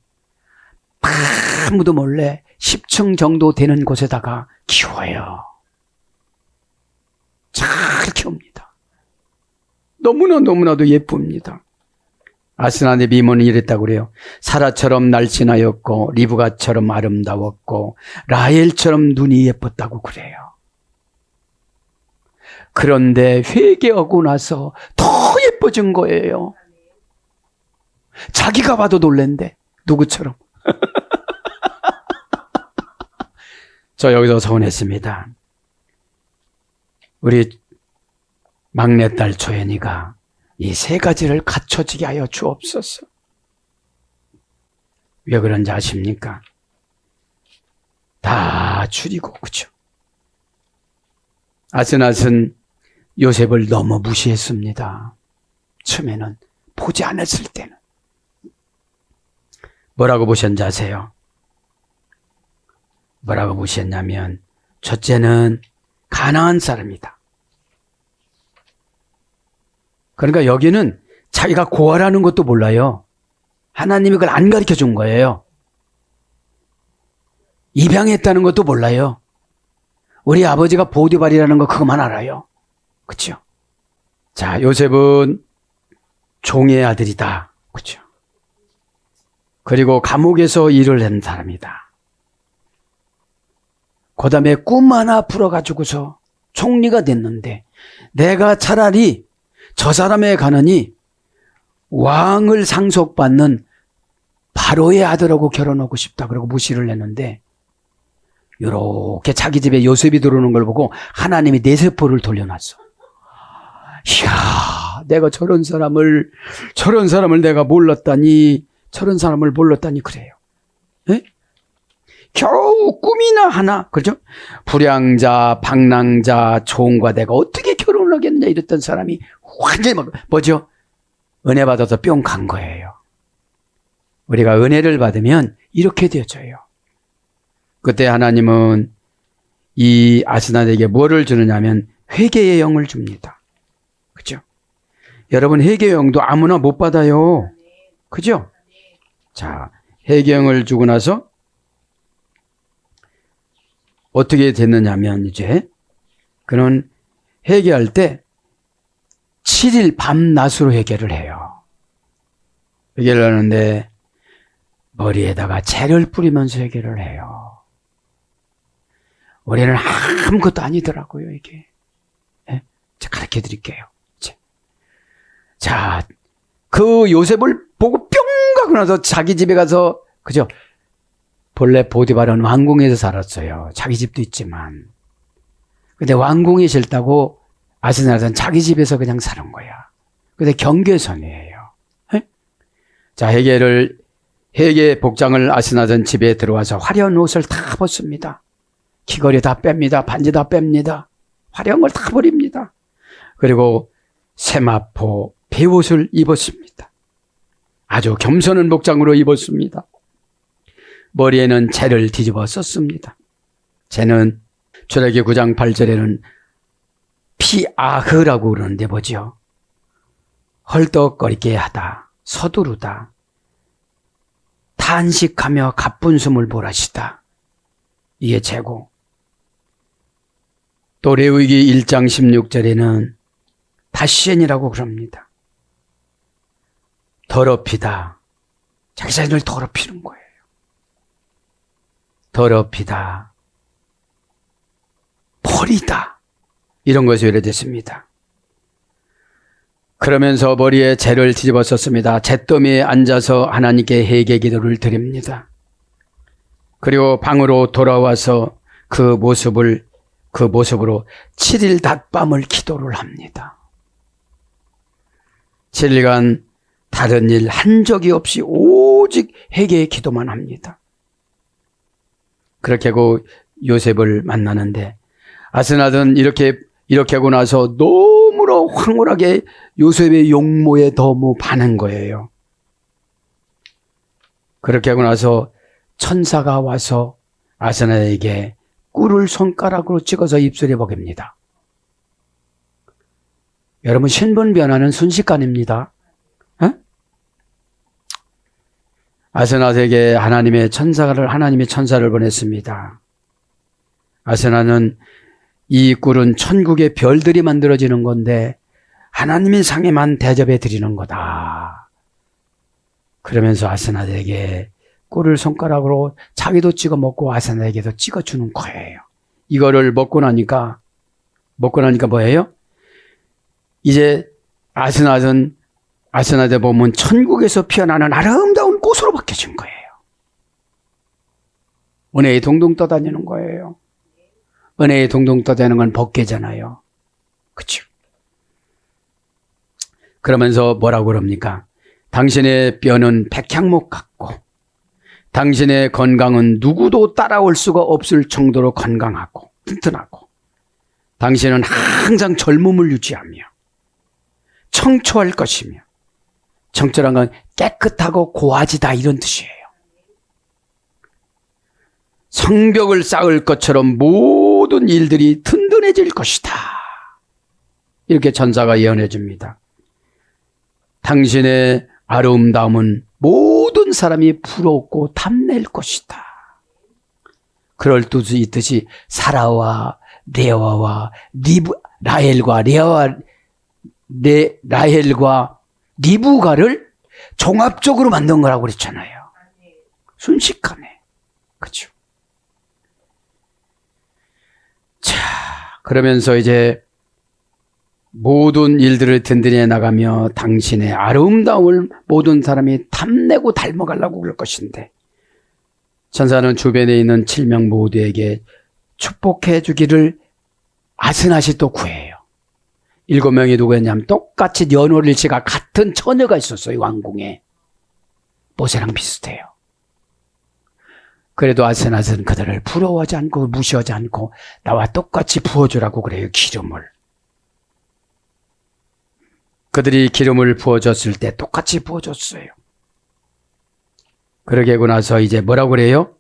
아무도 몰래 10층 정도 되는 곳에다가 키워요. 잘 키웁니다. 너무나도 예쁩니다. 아스낫의 미모는 이랬다고 그래요. 사라처럼 날씬하였고 리브가처럼 아름다웠고 라헬처럼 눈이 예뻤다고 그래요. 그런데 회개하고 나서 더 예뻐진 거예요. 자기가 봐도 놀랜대. 누구처럼. 저 여기서 서운했습니다. 우리 막내딸 조연이가 이 세 가지를 갖춰지게 하여 주옵소서. 왜 그런지 아십니까? 다 줄이고, 그죠? 아스낫은 요셉을 너무 무시했습니다. 처음에는 보지 않았을 때는. 뭐라고 보셨는지 아세요? 뭐라고 보셨냐면, 첫째는 가나안 사람이다. 그러니까 여기는 자기가 고아라는 것도 몰라요. 하나님이 그걸 안 가르쳐 준 거예요. 입양했다는 것도 몰라요. 우리 아버지가 보디발이라는 거 그것만 알아요. 그렇죠? 자, 요셉은 종의 아들이다. 그렇죠? 그리고 감옥에서 일을 한 사람이다. 그 다음에 꿈 하나 풀어가지고서 총리가 됐는데 내가 차라리 저 사람에 가느니 왕을 상속받는 바로의 아들하고 결혼하고 싶다 그러고 무시를 했는데 이렇게 자기 집에 요셉이 들어오는 걸 보고 하나님이 뇌세포를 돌려놨어. 이야, 내가 저런 사람을 내가 몰랐다니, 저런 사람을 몰랐다니 그래요. 에? 겨우 꿈이나 하나, 그죠? 불량자, 방랑자, 종과 내가 어떻게 결혼을 하겠냐 이랬던 사람이 완전히 뭐죠? 은혜 받아서 뿅 간 거예요. 우리가 은혜를 받으면 이렇게 되어져요. 그때 하나님은 이 아스나드에게 뭐를 주느냐면 회개의 영을 줍니다. 그죠? 여러분, 회개의 영도 아무나 못 받아요. 그죠? 자, 회개의 영을 주고 나서 어떻게 됐느냐면 이제 그는 회개할 때 7일 밤낮으로 회개를 해요. 회개를 하는데 머리에다가 재를 뿌리면서 회개를 해요. 우리는 아무것도 아니더라고요, 이게. 네? 제가 가르쳐 드릴게요. 자, 그 요셉을 보고 뿅 가고 나서 자기 집에 가서, 그죠? 본래 보디발은 왕궁에서 살았어요. 자기 집도 있지만. 근데 왕궁이 싫다고 아스나드는 자기 집에서 그냥 사는 거야. 근데 경계선이에요. 네? 자, 회개 복장을 아스나드는 집에 들어와서 화려한 옷을 다 벗습니다. 귀걸이 다 뺍니다. 반지 다 뺍니다. 화려한 걸 다 버립니다. 그리고 세마포 베옷을 입었습니다. 아주 겸손한 복장으로 입었습니다. 머리에는 재를 뒤집어 썼습니다. 재는 출애기 9장 8절에는 피아흐라고 그러는데 뭐죠? 헐떡거리게 하다, 서두르다, 탄식하며 가쁜 숨을 몰아시다. 이게 재고. 또 레위기 1장 16절에는 다시엔이라고 그럽니다. 더럽히다. 자기 자신을 더럽히는 거예요. 더럽히다. 버리다. 이런 것이 의뢰됐습니다. 그러면서 머리에 재를 뒤집어 썼습니다. 잿더미에 앉아서 하나님께 회개 기도를 드립니다. 그리고 방으로 돌아와서 그 모습으로 7일 낮밤을 기도를 합니다. 7일간 다른 일 한 적이 없이 오직 회개의 기도만 합니다. 그렇게 하고 요셉을 만나는데 아스나드는 이렇게 하고 나서 너무나 황홀하게 요셉의 용모에 너무 반한 거예요. 그렇게 하고 나서 천사가 와서 아스나드에게 꿀을 손가락으로 찍어서 입술에 먹입니다. 여러분, 신분 변화는 순식간입니다. 에? 아스나드에게 하나님의 천사를 보냈습니다. 아스나는 이 꿀은 천국의 별들이 만들어지는 건데 하나님의 상에만 대접해 드리는 거다. 그러면서 아스나드에게 꿀을 손가락으로 자기도 찍어 먹고 아스나드에게도 찍어주는 거예요. 이거를 먹고 나니까 뭐예요? 이제 아스나드 보면 천국에서 피어나는 아름다운 꽃으로 바뀌어진 거예요. 은혜에 동동 떠다니는 거예요. 은혜에 동동 떠다니는 건 법궤잖아요. 그렇죠? 그러면서 뭐라고 그럽니까? 당신의 뼈는 백향목 같고 당신의 건강은 누구도 따라올 수가 없을 정도로 건강하고 튼튼하고 당신은 항상 젊음을 유지하며 청초할 것이며 청초란 건 깨끗하고 고와지다 이런 뜻이에요. 성벽을 쌓을 것처럼 모든 일들이 든든해질 것이다. 이렇게 천사가 예언해 줍니다. 당신의 아름다움은 모든 사람이 부럽고 탐낼 것이다. 그럴 뜻이 있듯이 사라와 레아와 라헬과 리브가를 종합적으로 만든 거라고 그랬잖아요. 순식간에. 그렇죠? 자, 그러면서 이제 모든 일들을 든든히 해나가며 당신의 아름다움을 모든 사람이 탐내고 닮아가려고 그럴 것인데 천사는 주변에 있는 7명 모두에게 축복해 주기를 아스낫이 또 구해요. 7명이 누구였냐면 똑같이 연월일치가 같은 처녀가 있었어요. 왕궁에. 모세랑 비슷해요. 그래도 아스낫은 그들을 부러워하지 않고 무시하지 않고 나와 똑같이 부어주라고 그래요. 기름을. 그들이 기름을 부어줬을 때 똑같이 부어줬어요. 그러게 하고 나서 이제 뭐라고 그래요?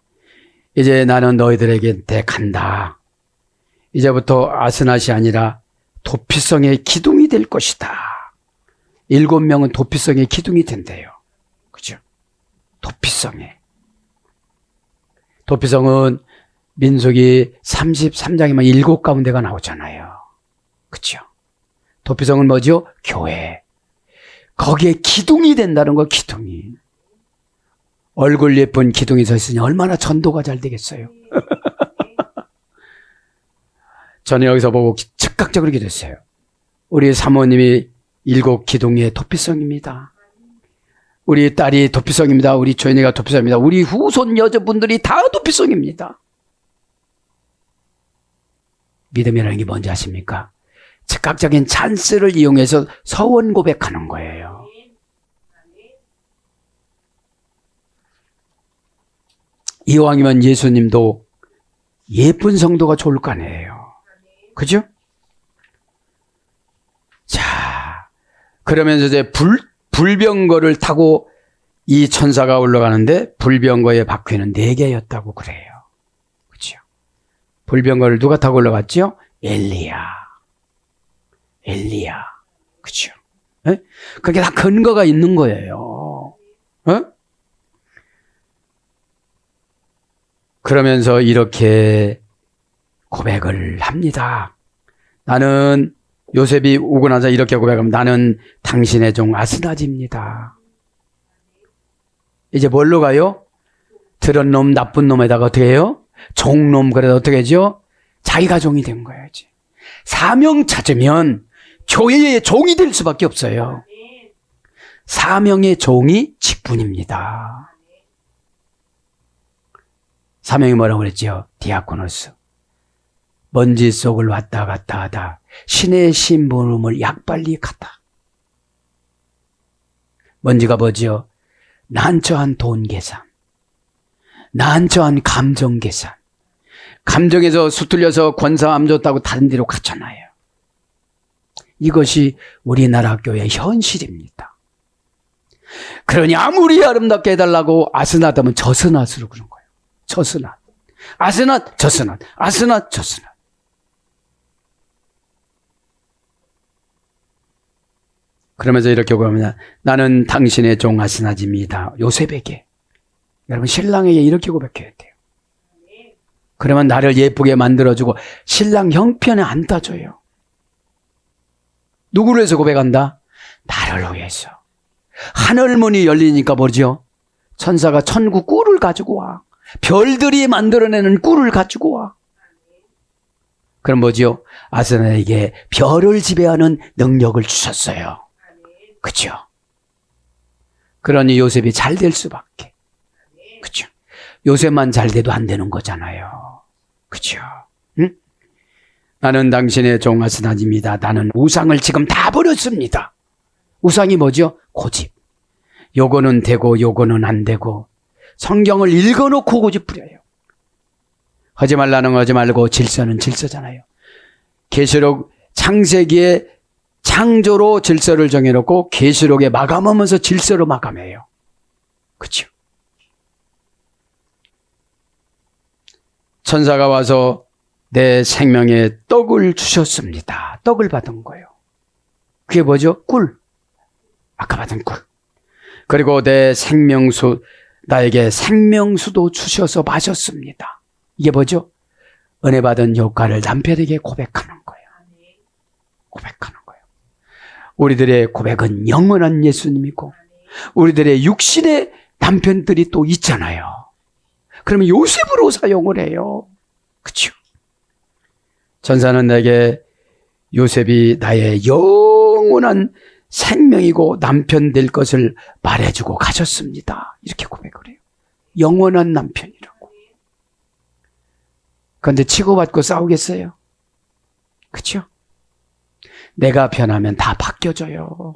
이제 나는 너희들에게 간다. 이제부터 아스낫이 아니라 도피성의 기둥이 될 것이다. 7명은 도피성의 기둥이 된대요. 그죠? 도피성에. 도피성은 민수기 33장이면 7 가운데가 나오잖아요. 그죠? 도피성은 뭐죠? 교회. 거기에 기둥이 된다는 거, 기둥이. 얼굴 예쁜 기둥이 서 있으니 얼마나 전도가 잘 되겠어요. 저는 여기서 보고 즉각적으로 기도했어요. 우리 사모님이 7 기둥의 도피성입니다. 우리 딸이 도피성입니다. 우리 조연이가 도피성입니다. 우리 후손 여자분들이 다 도피성입니다. 믿음이라는 게 뭔지 아십니까? 즉각적인 찬스를 이용해서 서원 고백하는 거예요. 이왕이면 예수님도 예쁜 성도가 좋을 거 아니에요. 그죠? 자, 그러면서 이제 불병거를 타고 이 천사가 올라가는데 불병거의 바퀴는 4개였다고 그래요. 그죠? 불병거를 누가 타고 올라갔죠? 엘리야. 그죠? 네? 그게 다 근거가 있는 거예요. 그러면서 이렇게 고백을 합니다. 나는 요셉이 오고 나서 이렇게 고백하면 나는 당신의 종 아스나지입니다. 이제 뭘로 가요? 들은 놈, 나쁜 놈에다가 어떻게 해요? 종놈, 그래도 어떻게 하죠? 자기가 종이 된 거야지. 사명 찾으면 교회의 종이 될 수밖에 없어요. 사명의 종이 직분입니다. 사명이 뭐라고 그랬죠? 디아코노스. 먼지 속을 왔다 갔다 하다 신의 심부름을 약빨리 갔다. 먼지가 뭐죠? 난처한 돈 계산, 난처한 감정 계산. 감정에서 수틀려서 권사암 줬다고 다른 데로 갔잖아요. 이것이 우리나라 교회의 현실입니다. 그러니 아무리 아름답게 해달라고 아스낫하면 저스낫으로 그런 거예요. 저스낫. 아스낫, 저스낫. 아스낫, 저스낫. 그러면서 이렇게 고백합니다. 나는 당신의 종 아스낫입니다. 요셉에게. 여러분 신랑에게 이렇게 고백해야 돼요. 그러면 나를 예쁘게 만들어주고 신랑 형편에 안 따져요. 누구를 위해서 고백한다? 나를 위해서. 하늘문이 열리니까 뭐죠? 천사가 천국 꿀을 가지고 와. 별들이 만들어내는 꿀을 가지고 와. 그럼 뭐죠? 아스나에게 별을 지배하는 능력을 주셨어요. 그죠? 그러니 요셉이 잘 될 수밖에. 그죠? 요셉만 잘 돼도 안 되는 거잖아요. 그죠? 응? 나는 당신의 종 아스나입니다. 나는 우상을 지금 다 버렸습니다. 우상이 뭐죠? 고집. 요거는 되고 요거는 안 되고 성경을 읽어놓고 고집 부려요. 하지 말라는 거 하지 말고 질서는 질서잖아요. 계시록 창세기에 창조로 질서를 정해놓고 계시록에 마감하면서 질서로 마감해요. 그렇죠? 천사가 와서 내 생명에 떡을 주셨습니다. 떡을 받은 거예요. 그게 뭐죠? 꿀. 아까 받은 꿀. 그리고 내 생명수, 나에게 생명수도 주셔서 마셨습니다. 이게 뭐죠? 은혜 받은 효과를 남편에게 고백하는 거예요. 고백하는 거예요. 우리들의 고백은 영원한 예수님이고 우리들의 육신의 남편들이 또 있잖아요. 그러면 요셉으로 사용을 해요. 그렇죠? 천사는 내게 요셉이 나의 영원한 생명이고 남편 될 것을 말해주고 가셨습니다. 이렇게 고백을 해요. 영원한 남편이라고. 그런데 치고받고 싸우겠어요? 그렇죠? 내가 변하면 다 바뀌어져요.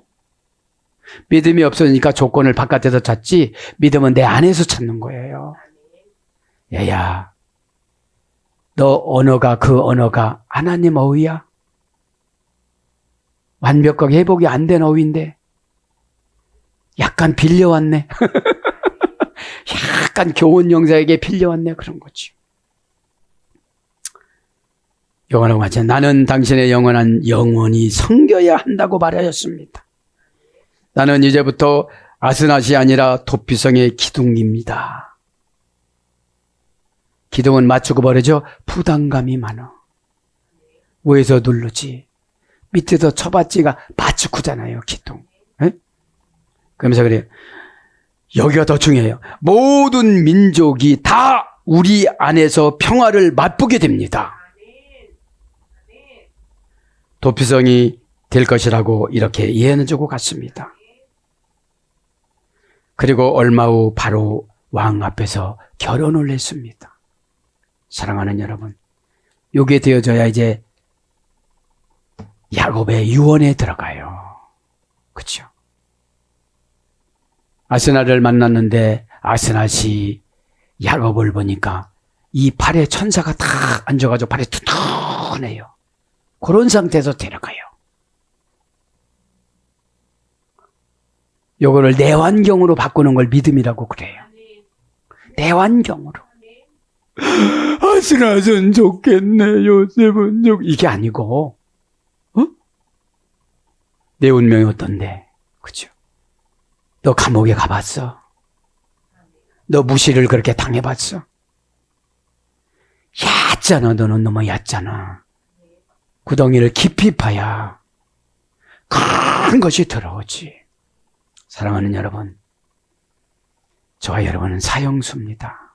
믿음이 없으니까 조건을 바깥에서 찾지, 믿음은 내 안에서 찾는 거예요. 얘야, 너 언어가 그 언어가 하나님 어휘야? 완벽하게 회복이 안 된 어휘인데 약간 빌려왔네. 약간 교훈 영사에게 빌려왔네. 그런 거지. 영원하고 마찬가지. 나는 당신의 영원히 섬겨야 한다고 말하였습니다. 나는 이제부터 아스낫이 아니라 도피성의 기둥입니다. 기둥은 맞추고 버려져 부담감이 많아. 위에서 누르지, 밑에서 쳐봤지가 맞추고잖아요, 기둥. 에? 그러면서 그래요. 여기가 더 중요해요. 모든 민족이 다 우리 안에서 평화를 맛보게 됩니다. 도피성이 될 것이라고 이렇게 예언해주고 갔습니다. 그리고 얼마 후 바로 왕 앞에서 결혼을 했습니다. 사랑하는 여러분, 요게 되어져야 이제 야곱의 유언에 들어가요. 그렇죠? 아스날을 만났는데 아스낫이 야곱을 보니까 이 팔에 천사가 다 앉아가지고 팔이 튼튼해요. 그런 상태에서 데려가요. 요거를 내환경으로 바꾸는 걸 믿음이라고 그래요. 내환경으로. 아스낫은 좋겠네, 요셉은 좋. 이게 아니고, 내 운명이 어떤데, 그죠? 너 감옥에 가봤어? 너 무시를 그렇게 당해봤어? 얕잖아, 너는 너무 얕잖아. 구덩이를 깊이 파야 큰 것이 들어오지. 사랑하는 여러분, 저와 여러분은 사형수입니다.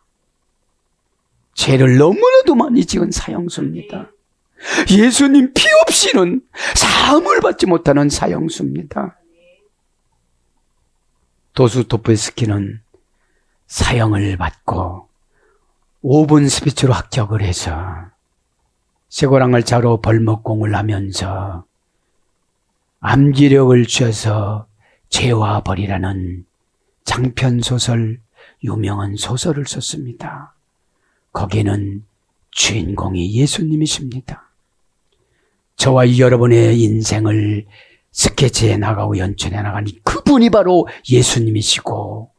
죄를 너무나도 많이 지은 사형수입니다. 예수님 피 없이는 사함을 받지 못하는 사형수입니다. 도스토옙스키는 사형을 받고 5분 스피치로 합격을 해서 쇠고랑을 차로 벌목공을 하면서 암기력을 쥐어서 죄와 벌이라는 장편소설, 유명한 소설을 썼습니다. 거기에는 주인공이 예수님이십니다. 저와 여러분의 인생을 스케치해 나가고 연출해 나가는 그분이 바로 예수님이시고,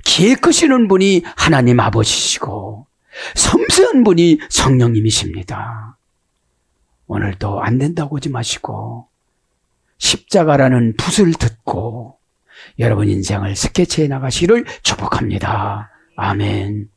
기회 크시는 분이 하나님 아버지시고, 섬세한 분이 성령님이십니다. 오늘도 안 된다고 하지 마시고 십자가라는 붓을 듣고 여러분 인생을 스케치해 나가시기를 축복합니다. 아멘.